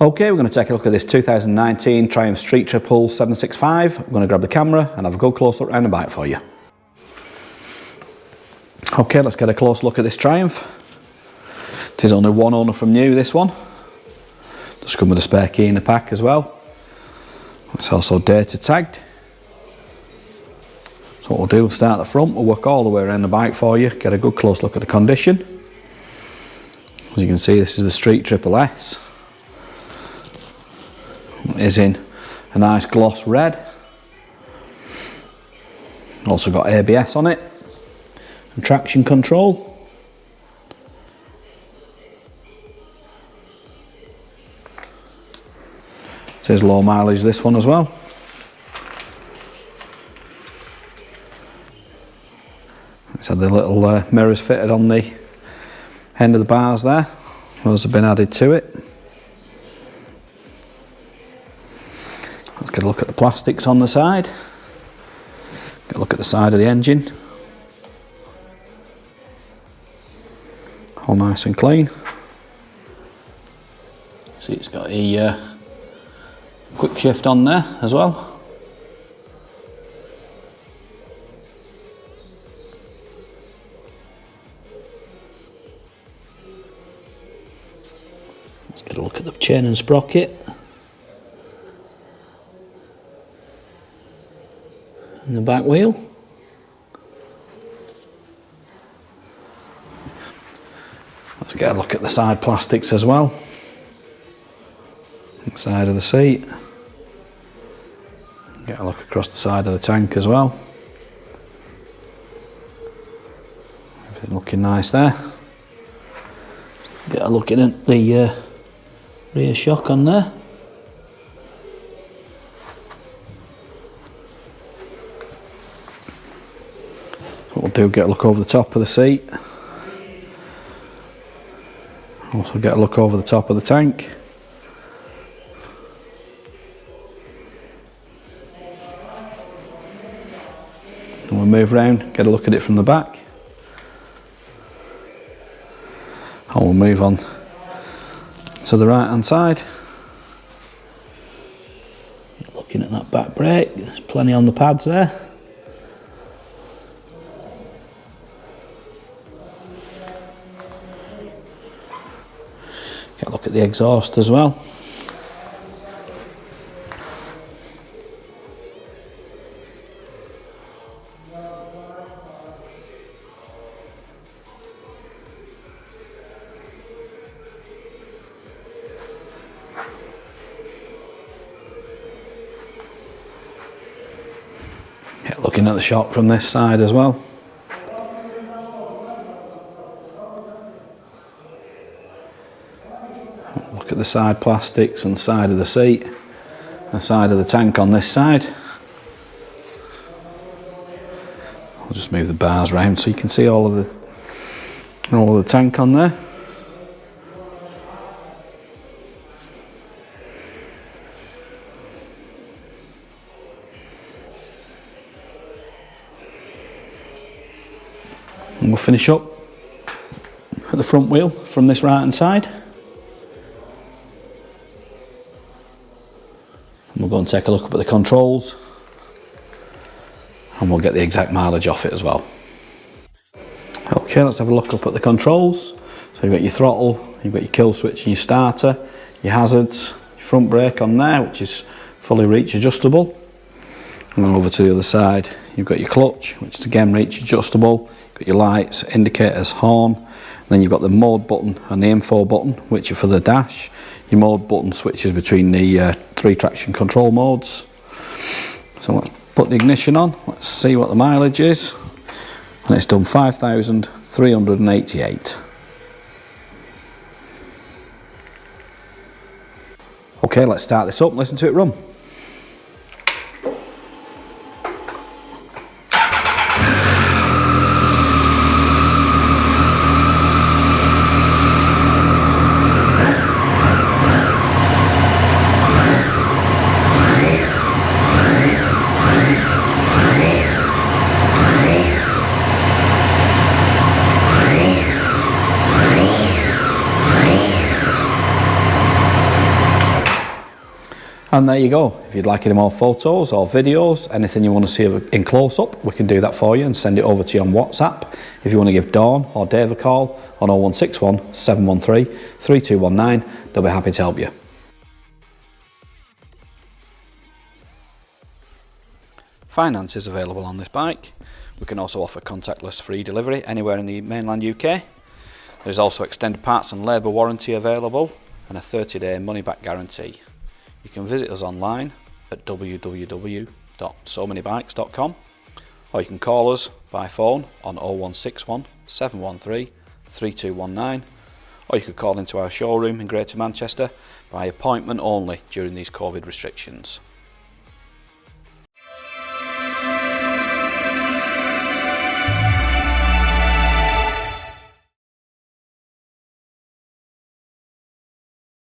Okay, we're going to take a look at this 2019 Triumph Street Triple 765. I'm going to grab the camera and have a good close look around the bike for you. Okay, let's get a close look at this Triumph. It is only one owner from new, this one. Just come with a spare key in the pack as well. It's also data tagged. So what we'll do, we'll start at the front, we'll work all the way around the bike for you, get a good close look at the condition. As you can see, this is the Street Triple S. It is in a nice gloss red. Also got ABS on it and traction control. It is low mileage, this one as well. It's had the little mirrors fitted on the end of the bars there. Those have been added to it. Let's get a look at the plastics on the side. Get a look at the side of the engine. All nice and clean. See, it's got a quick shift on there as well. Let's get a look at the chain and sprocket. And the back wheel. Let's get a look at the side plastics as well. The side of the seat. Get a look across the side of the tank as well. Everything looking nice there. Get a look at the rear shock on there. What we'll do, get a look over the top of the seat. Also get a look over the top of the tank. And we'll move around, get a look at it from the back. And we'll move on to the right hand side. Looking at that back brake, there's plenty on the pads there. Get a look at the exhaust as well. Looking at the shock from this side as well. Look at the side plastics and the side of the seat, the side of the tank on this side. I'll just move the bars round so you can see all of the tank on there. And we'll finish up at the front wheel from this right hand side. And we'll go and take a look up at the controls. And we'll get the exact mileage off it as well. Okay, let's have a look up at the controls. So you've got your throttle, you've got your kill switch and your starter, your hazards, your front brake on there, which is fully reach adjustable. And then over to the other side, you've got your clutch, which is again reach adjustable. You've got your lights, indicators, horn. And then you've got the mode button and the info button, which are for the dash. Your mode button switches between the 3 traction control modes. So let's put the ignition on. Let's see what the mileage is. And it's done 5,388. Okay, let's start this up and listen to it run. And there you go. If you'd like any more photos or videos, anything you want to see in close-up, we can do that for you and send it over to you on WhatsApp. If you want to give Dawn or Dave a call on 0161 713 3219, they'll be happy to help you. Finance is available on this bike. We can also offer contactless free delivery anywhere in the mainland UK. There's also extended parts and labour warranty available and a 30-day money-back guarantee. You can visit us online at www.SoManyBikes.com, or you can call us by phone on 0161 713 3219, or you could call into our showroom in Greater Manchester by appointment only during these COVID restrictions.